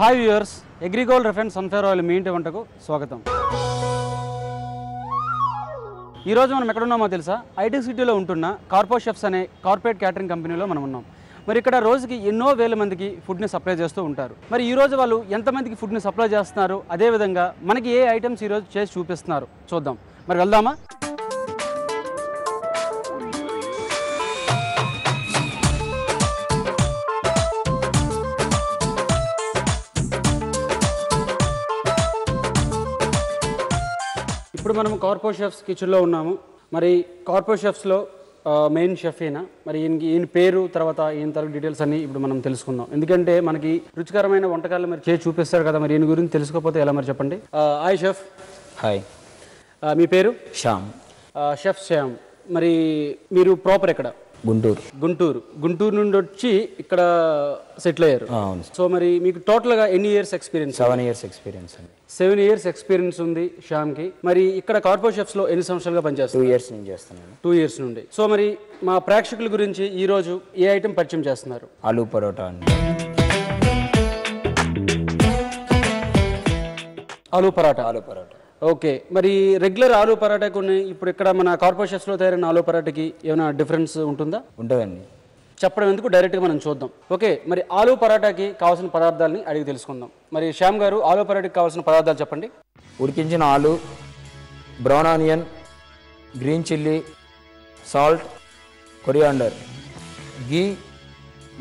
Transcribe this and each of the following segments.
Hi viewers, Agrigold refined sunflower oil మీ ఇంటి వంటకు స్వాగతం. ఈరోజు మనం ఎక్కడున్నామో తెలుసా? ఐటీ సిటీలో ఉంటున్న కార్పో షెఫ్స్ అనే కార్పొరేట్ క్యాటరింగ్ కంపెనీలో మనం ఉన్నాం. మరి ఇక్కడ రోజుకి ఎన్నో వేల మందికి ఫుడ్ని సప్లై చేస్తూ ఉంటారు. మరి ఈరోజు వాళ్ళు ఎంతమందికి ఫుడ్ని సప్లై చేస్తున్నారు, అదేవిధంగా మనకి ఏ ఐటమ్స్ ఈరోజు చేసి చూపిస్తున్నారు చూద్దాం. మరి వెళ్దామా? ఇప్పుడు మనం కార్పో షెఫ్స్ కిచెన్లో ఉన్నాము. మరి కార్పో షెఫ్స్లో మెయిన్ షెఫ్ ఈయన. మరి ఈయన పేరు తర్వాత ఈయన తరగతి డీటెయిల్స్ అన్ని ఇప్పుడు మనం తెలుసుకుందాం. ఎందుకంటే మనకి రుచికరమైన వంటకాలు మరి చేసి చూపిస్తారు కదా, మరి ఈయన గురించి తెలుసుకోకపోతే ఎలా మరి చెప్పండి. Hi chef. హాయ్. మీ పేరు? శ్యామ్. షెఫ్ శ్యామ్. మరి మీరు ప్రాపర్ ఎక్కడ? గుంటూరు నుండి వచ్చి ఇక్కడ సెటిల్ అయ్యారు. సో మరి మీకు టోటల్గా ఎన్ని ఇయర్స్ ఎక్స్పీరియన్స్? 7 years ఎక్స్పీరియన్స్ అండి. 7 years ఎక్స్పీరియన్స్ ఉంది శ్యామ్కి. మరి ఇక్కడ కార్పో షెఫ్స్లో ఎన్ని సంవత్సరాలుగా పనిచేస్తారు? 2 years నుంచి చేస్తున్నాను. 2 years నుండి. సో మరి మా ప్రేక్షకుల గురించి ఈరోజు ఏ ఐటెం పరిచయం చేస్తున్నారు? ఆలూ పరోటా అండి. ఆలూ పరాటా. ఓకే. మరి రెగ్యులర్ ఆలూ పరాటాకు ఇప్పుడు ఇక్కడ మన కార్పో షెఫ్స్లో తయారైన ఆలూ పరాటాకి ఏమైనా డిఫరెన్స్ ఉంటుందా? ఉంటుందండి. చెప్పడం ఎందుకు, డైరెక్ట్గా మనం చూద్దాం. ఓకే. మరి ఆలూ పరాటాకి కావాల్సిన పదార్థాలని అడిగి తెలుసుకుందాం. మరి శ్యామ్ గారు, ఆలూ పరాటాకి కావాల్సిన పదార్థాలు చెప్పండి. ఉడికించిన aloo, brown onion, green chilli, salt, coriander, ghee,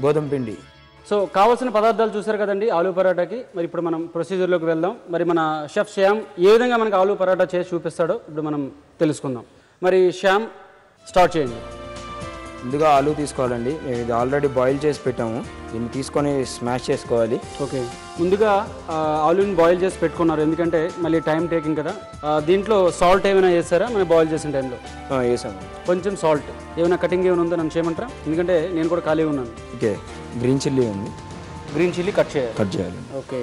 గోధుమ పిండి. సో కావాల్సిన పదార్థాలు చూసారు కదండి ఆలూ పరాటాకి. మరి ఇప్పుడు మనం ప్రొసీజర్లోకి వెళ్దాం. మరి మన షెఫ్ శ్యామ్ ఏ విధంగా మనకు ఆలూ పరాటా చేసి చూపిస్తాడో ఇప్పుడు మనం తెలుసుకుందాం. మరి శ్యామ్ స్టార్ట్ చేయండి. ముందుగా ఆలు తీసుకోవాలండి. మేము ఇది ఆల్రెడీ బాయిల్ చేసి పెట్టాము. దీన్ని తీసుకొని స్మాష్ చేసుకోవాలి. ఓకే. ముందుగా ఆలూని బాయిల్ చేసి పెట్టుకున్నారు, ఎందుకంటే మళ్ళీ టైం టేకింగ్ కదా. దీంట్లో సాల్ట్ ఏమైనా వేసారా మనం బాయిల్ చేసిన టైంలో? వేసాము. కొంచెం సాల్ట్. ఏమైనా కటింగ్ ఏమైనా ఉందో నన్ను చేయమంటారా? ఎందుకంటే నేను కూడా ఖాళీగా ఉన్నాను. ఓకే. గ్రీన్ చిల్లీ ఉంది. గ్రీన్ చిల్లీ కట్ చేయాలి. ఓకే.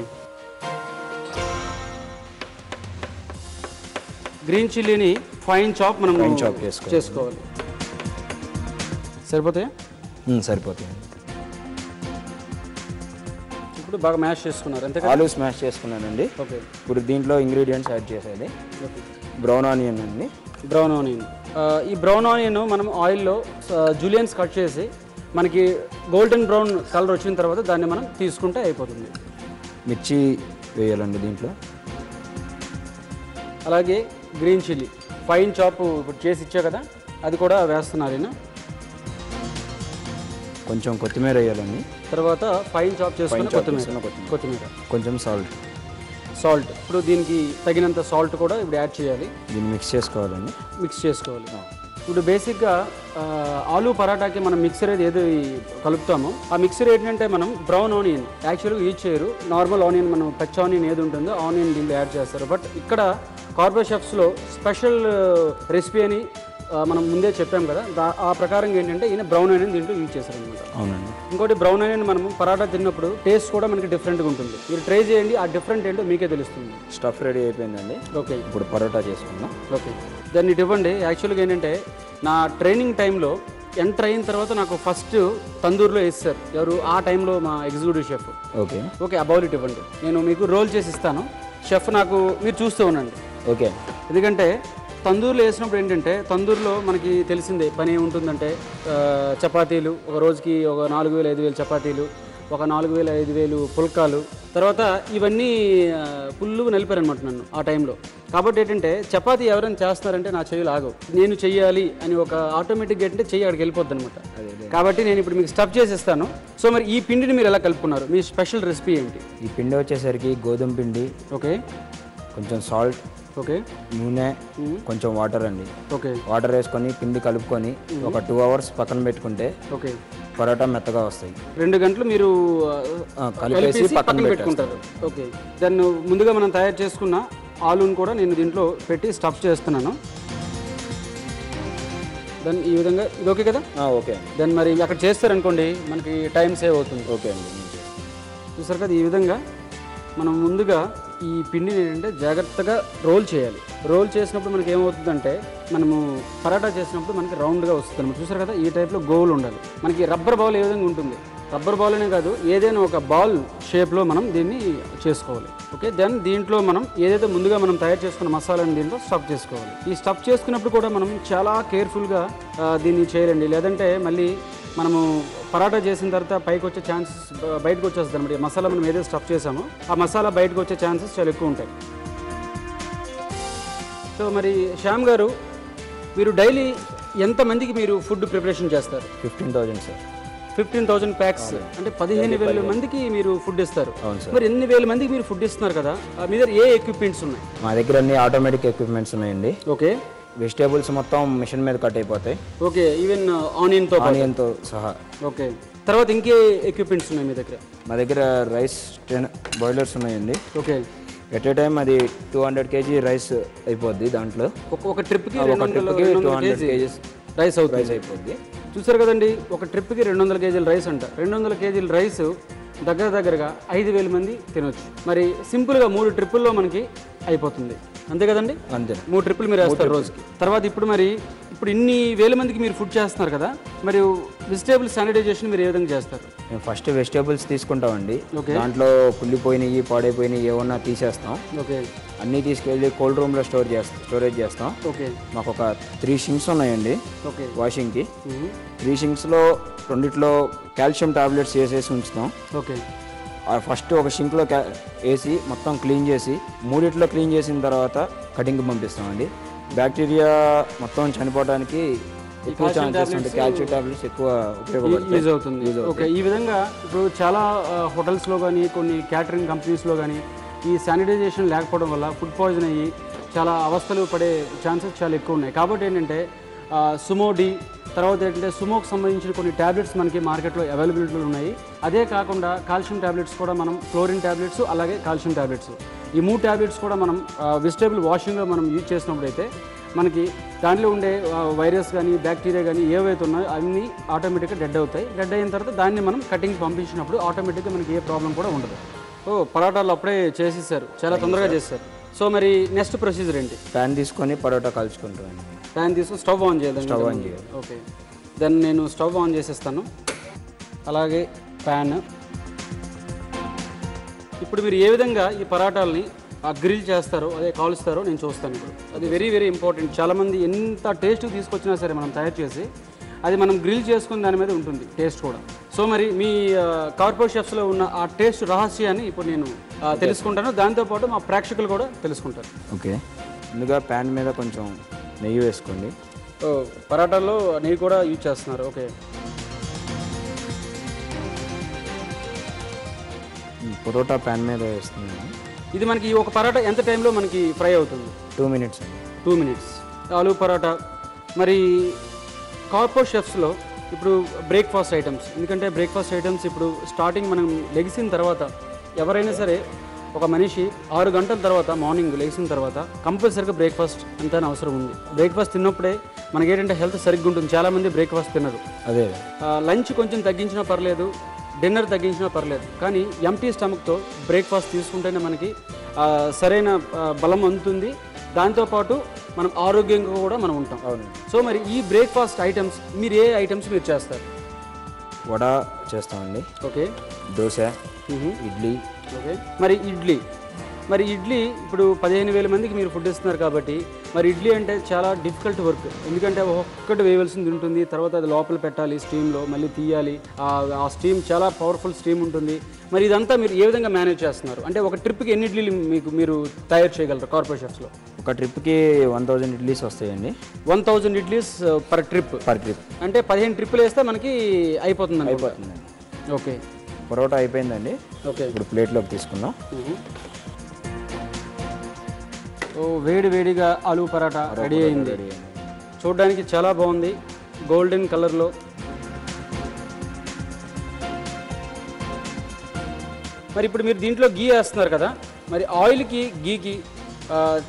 గ్రీన్ చిల్లీని ఫైన్ చాప్ మనం చేసుకోవాలి. సరిపోతాయా? సరిపోతాయి. ఇప్పుడు బాగా మ్యాష్ చేసుకున్నారు అంతే? ఆలూ స్మాష్ చేసుకున్నానండి. ఓకే. ఇప్పుడు దీంట్లో ఇంగ్రీడియంట్స్ యాడ్ చేసేది. ఓకే. బ్రౌన్ ఆనియన్ అండి. Brown onion. ఈ బ్రౌన్ ఆనియన్ మనం ఆయిల్లో జూలియన్స్ కట్ చేసి మనకి గోల్డెన్ బ్రౌన్ కలర్ వచ్చిన తర్వాత దాన్ని మనం తీసుకుంటే అయిపోతుంది. మిర్చి వేయాలండి దీంట్లో. అలాగే గ్రీన్ చిల్లీ ఫైన్ చాప్ ఇప్పుడు చేసి ఇచ్చా కదా, అది కూడా వేస్తున్నారు. కొంచెం కొత్తిమీర వేయాలండి. తర్వాత ఫైన్ చాప్ చేసుకుని కొత్తిమీర, కొంచెం సాల్ట్. ఇప్పుడు దీనికి తగినంత సాల్ట్ కూడా ఇప్పుడు యాడ్ చేయాలి. దీన్ని మిక్స్ చేసుకోవాలి. ఇప్పుడు బేసిక్గా ఆలూ పరాటాకి మనం మిక్సర్ ఏది కలుపుతామో ఆ మిక్సర్ ఏంటంటే మనం బ్రౌన్ ఆనియన్ యాక్చువల్గా యూజ్ చేయరు. నార్మల్ ఆనియన్, మనం పచ్చి ఆనియన్ ఏది ఉంటుందో ఆనియన్ దీంట్లో యాడ్ చేస్తారు. బట్ ఇక్కడ కార్పో షెఫ్స్లో స్పెషల్ రెసిపీ అని మనం ముందే చెప్పాం కదా, ఆ ప్రకారం ఏంటంటే ఈయన బ్రౌన్ ఆనియన్ దీంట్లో యూజ్ చేశారనమాట. అవునండి. ఇంకోటి బ్రౌన్ ఆనియన్ మనం పరాటా తిన్నప్పుడు టేస్ట్ కూడా మనకి డిఫరెంట్గా ఉంటుంది. మీరు ట్రై చేయండి, ఆ డిఫరెంట్ ఏంటో మీకే తెలుస్తుంది. స్టఫ్ రెడీ అయిపోయిందండి. ఓకే. ఇప్పుడు పరోటా చేసుకుందాం. ఓకే. దాన్ని ఇవ్వండి. యాక్చువల్గా ఏంటంటే నా ట్రైనింగ్ టైంలో ఎంటర్ అయిన తర్వాత నాకు ఫస్ట్ తందూరులో వేస్తారు. ఎవరు ఆ టైంలో? మా ఎగ్జిక్యూటివ్ షెఫ్. ఓకే. ఆ బౌల్ ఇవ్వండి, నేను మీకు రోల్ చేసి ఇస్తాను. షెఫ్ నాకు మీరు చూస్తూ ఉండండి. ఓకే. ఎందుకంటే తందూరులో వేసినప్పుడు ఏంటంటే తందూరులో మనకి తెలిసిందే పని ఏముంటుందంటే చపాతీలు ఒక రోజుకి ఒక 4,000-5,000 చపాతీలు, ఒక 4,000-5,000 పుల్కాలు, తర్వాత ఇవన్నీ ఫుల్లుగా నలిపారనమాట నన్ను ఆ టైంలో. కాబట్టి ఏంటంటే చపాతీ ఎవరైనా చేస్తున్నారంటే నా చెయ్యి ఆగవు, నేను చెయ్యాలి అని ఒక ఆటోమేటిక్గా ఏంటంటే చెయ్యి అక్కడికి వెళ్ళిపోద్ది అనమాట. కాబట్టి నేను ఇప్పుడు మీకు స్టఫ్ చేసేస్తాను. సో మరి ఈ పిండిని మీరు ఎలా కలుపుకున్నారు? మీ స్పెషల్ రెసిపీ ఏంటి? ఈ పిండి వచ్చేసరికి గోధుమ పిండి, ఓకే, కొంచెం సాల్ట్, ఓకే, నూనె, కొంచెం వాటర్ అండి. ఓకే. వాటర్ వేసుకొని పిండి కలుపుకొని ఒక 2 hours పక్కన పెట్టుకుంటే ఓకే పరోటా మెత్తగా వస్తాయి. 2 గంటలు మీరు కలిపేసి పక్కన పెట్టుకుంటారు. ఓకే. దాన్ని ముందుగా మనం తయారు చేసుకున్న ఆలూని కూడా నేను దీంట్లో పెట్టి స్టఫ్ చేస్తున్నాను. దాన్ని ఈ విధంగా ఇది ఓకే కదా? ఓకే. దాన్ని మరి అక్కడ చేస్తారనుకోండి మనకి టైం సేవ్ అవుతుంది. ఓకే అండి. చూసారు కదా, ఈ విధంగా మనం ముందుగా ఈ పిండిని ఏంటంటే జాగ్రత్తగా రోల్ చేయాలి. రోల్ చేసినప్పుడు మనకి ఏమవుతుందంటే మనము పరాటా చేసినప్పుడు మనకి రౌండ్గా వస్తుంది అనమాట. చూసారు కదా, ఈ టైప్లో గోల్ ఉండాలి. మనకి రబ్బర్ బౌల్ ఏ విధంగా ఉంటుంది రబ్బర్ బాల్ అనే కాదు, ఏదైనా ఒక బాల్ షేప్లో మనం దీన్ని చేసుకోవాలి. ఓకే, దెన్ దీంట్లో మనం ఏదైతే ముందుగా మనం తయారు చేసుకున్న మసాలాని దీంట్లో స్టఫ్ చేసుకోవాలి. ఈ స్టఫ్ చేసుకున్నప్పుడు కూడా మనం చాలా కేర్ఫుల్గా దీన్ని చేయాలండి. లేదంటే మళ్ళీ మనము పరాటా చేసిన తర్వాత పైకి వచ్చే ఛాన్సెస్, బయటకు వచ్చేస్తుంది అనమాట. మసాలా మనం ఏదైతే స్టఫ్ చేసామో ఆ మసాలా బయటకు వచ్చే ఛాన్సెస్ చాలా ఎక్కువ ఉంటాయి. సో మరి శ్యామ్ గారు, మీరు డైలీ ఎంతమందికి మీరు ఫుడ్ ప్రిపరేషన్ చేస్తారు? 15,000 సార్. 15,000 ప్యాక్స్ అంటే 15,000 మందికి మీరు ఫుడ్ ఇస్తారు. అవును సార్. మరి ఎన్ని వేల మందికి మీరు ఫుడ్ ఇస్తున్నారు కదా, మీ దగ్గర ఏ ఎక్విప్మెంట్స్ ఉన్నాయి? మా దగ్గర అన్ని ఆటోమేటిక్ ఎక్విప్మెంట్స్ ఉన్నాయండి. ఓకే, వెజిటేబుల్స్ మొత్తం మిషన్ మీద కట్ అయిపోతాయి. ఓకే, ఈవెన్ ఆనియన్తో సహా. ఓకే, తర్వాత ఇంకే ఎక్విప్మెంట్స్ ఉన్నాయి మీ దగ్గర? మా దగ్గర రైస్ 10 బాయిలర్స్ ఉన్నాయండి. ఓకే, ఎట్ ఏ టైం అది 200 kg రైస్ అయిపోద్ది. దాంట్లో ఒక ట్రిప్కి 200 kgs రైస్ అవుతుంది. రైస్ అయిపోద్ది. చూసారు కదండి, ఒక ట్రిప్కి 200 kg రైస్ అంట. 200 kg రైస్ దగ్గరగా 5,000 మంది తినొచ్చు. మరి సింపుల్గా 3 ట్రిప్పుల్లో మనకి అయిపోతుంది, అంతే కదండి? అంతే. 3 ట్రిప్పులు మీరు వేస్తారు రోజుకి. తర్వాత ఇప్పుడు ఇన్ని వేల మందికి మీరు ఫుడ్ చేస్తున్నారు కదా, మరి వెజిటేబుల్ శానిటైజేషన్ మీరు ఏ విధంగా చేస్తారు? మేము ఫస్ట్ వెజిటేబుల్స్ తీసుకుంటామండి. ఓకే. దాంట్లో కుళ్ళిపోయినవి, పాడైపోయినవి ఏమన్నా తీసేస్తాం. ఓకే, అన్నీ తీసుకెళ్ళి కోల్డ్ రూమ్లో స్టోరేజ్ చేస్తాం. ఓకే, మాకు ఒక 3 షింక్స్ ఉన్నాయండి ఓకే, వాషింగ్కి. 3 షింక్స్లో 2 కాల్షియం టాబ్లెట్స్ వేసేసి ఉంచుతాం. ఓకే. ఫస్ట్ ఒక షింక్లో వేసి మొత్తం క్లీన్ చేసి 3 క్లీన్ చేసిన తర్వాత కటింగ్కి పంపిస్తామండి. బ్యాక్టీరియా మొత్తం చనిపోవడానికి ఎక్కువ ఛాన్సెస్ ఉంటాయి. కాల్షియం టాబ్లెట్స్ ఎక్కువ ఉపయోగపడతాయి, యూజ్ అవుతుంది. ఓకే, ఈ విధంగా ఇప్పుడు చాలా హోటల్స్లో కానీ కొన్ని క్యాటరింగ్ కంపెనీస్లో కానీ ఈ శానిటైజేషన్ లేకపోవడం వల్ల ఫుడ్ పాయిజన్ అయ్యి చాలా అవస్థలు పడే ఛాన్సెస్ చాలా ఎక్కువ ఉన్నాయి. కాబట్టి ఏంటంటే సుమోడి, తర్వాత ఏంటంటే సుమోకి సంబంధించిన కొన్ని ట్యాబ్లెట్స్ మనకి మార్కెట్లో అవైలబిలిటీలో ఉన్నాయి. అదే కాకుండా కాల్షియం ట్యాబ్లెట్స్ కూడా మనం, క్లోరిన్ ట్యాబ్లెట్స్ అలాగే కాల్షియం ట్యాబ్లెట్స్, ఈ 3 ట్యాబ్లెట్స్ కూడా మనం వెజిటేబుల్ వాషింగ్లో మనం యూజ్ చేసినప్పుడు అయితే మనకి దాంట్లో ఉండే వైరస్ కానీ బ్యాక్టీరియా కానీ ఏవైతే ఉన్నాయో అన్నీ ఆటోమేటిక్గా డెడ్ అవుతాయి. డెడ్ అయిన తర్వాత దాన్ని మనం కటింగ్ పంపించినప్పుడు ఆటోమేటిక్గా మనకి ఏ ప్రాబ్లం కూడా ఉండదు. పరోటాలు అప్పుడే చేసేసారు, చాలా తొందరగా చేస్తారు. సో మరి నెక్స్ట్ ప్రొసీజర్ ఏంటి? ప్యాన్ తీసుకొని పరోటా కాల్చుకుంటాం. ప్యాన్ తీసుకొని స్టవ్ ఆన్ చేయాలి. ఓకే, దెన్ నేను స్టవ్ ఆన్ చేసేస్తాను. అలాగే ప్యాన్. ఇప్పుడు మీరు ఏ విధంగా ఈ పరాటాలని గ్రిల్ చేస్తారో, అదే కాలుస్తారో నేను చూస్తాను ఇప్పుడు. అది వెరీ వెరీ ఇంపార్టెంట్. చాలామంది ఎంత టేస్ట్ తీసుకొచ్చినా సరే మనం తయారు చేసి అది మనం గ్రిల్ చేసుకున్న దాని మీద ఉంటుంది టేస్ట్ కూడా. సో మరి మీ కార్పొరేట్ షెఫ్స్లో ఉన్న ఆ టేస్ట్ రహస్యాన్ని ఇప్పుడు నేను తెలుసుకుంటాను, దాంతోపాటు మా ప్రేక్షకులు కూడా తెలుసుకుంటారు. ఓకే, ముందుగా ప్యాన్ మీద కొంచెం నెయ్యి వేసుకోండి. పరాటాల్లో నెయ్యి కూడా యూజ్ చేస్తున్నారు. ఓకే, పరోటా ప్యాన్ మీద వేస్తున్నాను. ఇది మనకి ఒక పరాటా ఎంత టైంలో మనకి ఫ్రై అవుతుంది? 2 minutes అండి. 2 minutes. ఆలూ పరాటా. మరి కార్పొరేట్ షెఫ్స్లో ఇప్పుడు బ్రేక్ఫాస్ట్ ఐటమ్స్, ఎందుకంటే బ్రేక్ఫాస్ట్ ఐటమ్స్ ఇప్పుడు స్టార్టింగ్ మనం లెగిసిన తర్వాత ఎవరైనా సరే ఒక మనిషి 6 గంటల తర్వాత మార్నింగ్ లేచిన తర్వాత కంపల్సరీగా బ్రేక్ఫాస్ట్ ఎంతైనా అవసరం ఉంది. బ్రేక్ఫాస్ట్ తిన్నప్పుడే మనకి ఏంటంటే హెల్త్ సరిగ్గా ఉంటుంది. చాలామంది బ్రేక్ఫాస్ట్ తినరు. అదే లంచ్ కొంచెం తగ్గించినా పర్లేదు, డిన్నర్ తగ్గించినా పర్లేదు, కానీ ఎంటీ స్టమక్తో బ్రేక్ఫాస్ట్ తీసుకుంటేనే మనకి సరైన బలం అందుతుంది. దాంతోపాటు మనం ఆరోగ్యంగా కూడా మనం ఉంటాం. అవును. సో మరి ఈ బ్రేక్ఫాస్ట్ ఐటమ్స్ మీరు ఏ ఐటమ్స్ మీరు చేస్తారు? వడ చేస్తామండి. ఓకే, దోశ, ఇడ్లీ. ఓకే, మరి ఇడ్లీ ఇప్పుడు 15,000 మందికి మీరు ఫుడ్ ఇస్తున్నారు కాబట్టి మరి ఇడ్లీ అంటే చాలా డిఫికల్ట్ వర్క్. ఎందుకంటే ఒక్కటి వేయవలసింది ఉంటుంది, తర్వాత అది లోపల పెట్టాలి స్టీమ్లో, మళ్ళీ తీయాలి. ఆ స్టీమ్ చాలా పవర్ఫుల్ స్టీమ్ ఉంటుంది. మరి ఇదంతా మీరు ఏ విధంగా మేనేజ్ చేస్తున్నారు? అంటే ఒక ట్రిప్కి ఎన్ని ఇడ్లీలు మీరు తయారు చేయగలరు కార్పొరేట్ షెఫ్స్లో? ఒక ట్రిప్కి 1000 ఇడ్లీస్ వస్తాయండి. 1000 ఇడ్లీస్ పర్ ట్రిప్ అంటే 15 ట్రిప్పులు వేస్తే మనకి అయిపోతుందండి. ఓకే, పరోటా అయిపోయిందండి. ఓకే, ఇప్పుడు ప్లేట్లోకి తీసుకుందాం. వేడిగా ఆలూ పరాటా రెడీ అయింది. చూడడానికి చాలా బాగుంది, గోల్డెన్ కలర్లో. మరి ఇప్పుడు మీరు దీంట్లో గీ వేస్తున్నారు కదా, మరి ఆయిల్కి గీకి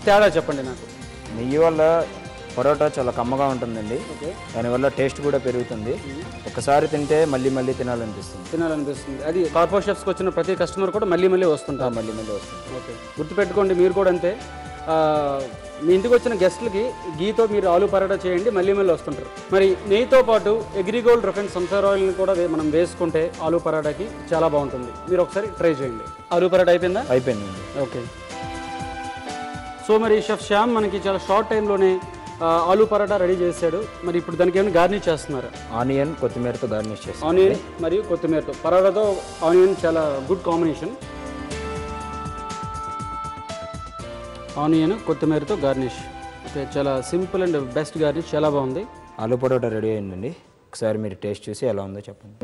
తేడా చెప్పండి నాకు. నెయ్యి వల్ల పరోటా చాలా కమ్మగా ఉంటుందండి. ఓకే, దానివల్ల టేస్ట్ కూడా పెరుగుతుంది. ఒకసారి తింటే మళ్ళీ తినాలనిపిస్తుంది. అది కార్పొరేట్ షెఫ్స్కి వచ్చిన ప్రతి కస్టమర్ కూడా మళ్ళీ వస్తుంటారు. మళ్ళీ వస్తుంది. ఓకే, గుర్తుపెట్టుకోండి మీరు కూడా అంతే. మీ ఇంటికి వచ్చిన గెస్ట్లకి గీతో మీరు ఆలు పరాటా చేయండి, మళ్ళీ మళ్ళీ వస్తుంటారు. మరి నెయ్యితో పాటు అగ్రిగోల్డ్ రిఫైన్డ్ సన్ఫ్లవర్ ఆయిల్ని కూడా మనం వేసుకుంటే ఆలు పరాటాకి చాలా బాగుంటుంది. మీరు ఒకసారి ట్రై చేయండి. ఆలు పరాటా అయిపోయిందా? అయిపోయిందండి. ఓకే. సో మరి షెఫ్ శ్యామ్ మనకి చాలా షార్ట్ టైంలోనే ఆలు పరాటా రెడీ చేశాడు. మరి ఇప్పుడు దానికి ఏమైనా గార్నిష్ చేస్తున్నారు? ఆనియన్ కొత్తిమీరతో గార్నిష్ చేస్తాం. ఆనియన్ మరియు కొత్తిమీరతో. పరాటాతో ఆనియన్ చాలా గుడ్ కాంబినేషన్. ఆనియన్ కొత్తిమీరతో గార్నిష్. ఓకే, చాలా సింపుల్ అండ్ బెస్ట్ గార్నిష్, చాలా బాగుంది. ఆలు పరోటా రెడీ అయిందండి. ఒకసారి మీరు టేస్ట్ చూసి ఎలా ఉందో చెప్పండి.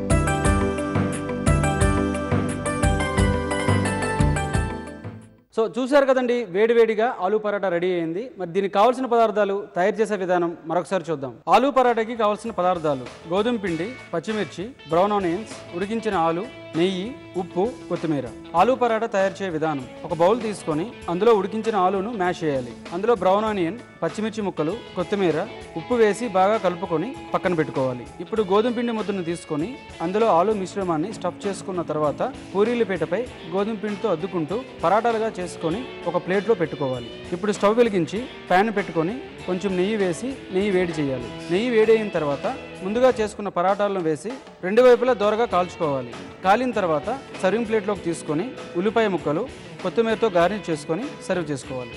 సో చూశారు కదండి, వేడివేడిగా ఆలు పరాటా రెడీ అయింది. మరి దీనికి కావాల్సిన పదార్థాలు, తయారు చేసే విధానం మరొకసారి చూద్దాం. ఆలు పరాటాకి కావాల్సిన పదార్థాలు: గోధుమ పిండి, పచ్చిమిర్చి, బ్రౌన్ ఆనియన్స్, ఉడికించిన ఆలు, నెయ్యి, ఉప్పు, కొత్తిమీర. ఆలు పరాటా తయారు చేసే విధానం: ఒక బౌల్ తీసుకొని అందులో ఉడికించిన ఆలును మ్యాష్ చేయాలి. అందులో బ్రౌన్ ఆనియన్, పచ్చిమిర్చి ముక్కలు, కొత్తిమీర, ఉప్పు వేసి బాగా కలుపుకొని పక్కన పెట్టుకోవాలి. ఇప్పుడు గోధుమ పిండి ముద్దను తీసుకొని అందులో ఆలు మిశ్రమాన్ని స్టఫ్ చేసుకున్న తర్వాత పూరీల పీటపై గోధుమ పిండితో అద్దుకుంటూ పరాటాలుగా చేసుకొని ఒక ప్లేట్లో పెట్టుకోవాలి. ఇప్పుడు స్టవ్ వెలిగించి ప్యాన్ పెట్టుకొని కొంచెం నెయ్యి వేసి నెయ్యి వేడి చేయాలి. నెయ్యి వేడి అయిన తర్వాత ముందుగా చేసుకున్న పరాటాలను వేసి రెండు వైపులా దోరగా కాల్చుకోవాలి. కాలిన తర్వాత సర్వింగ్ ప్లేట్లోకి తీసుకొని ఉల్లిపాయ ముక్కలు, కొత్తిమీరతో గార్నిష్ చేసుకొని సర్వ్ చేసుకోవాలి.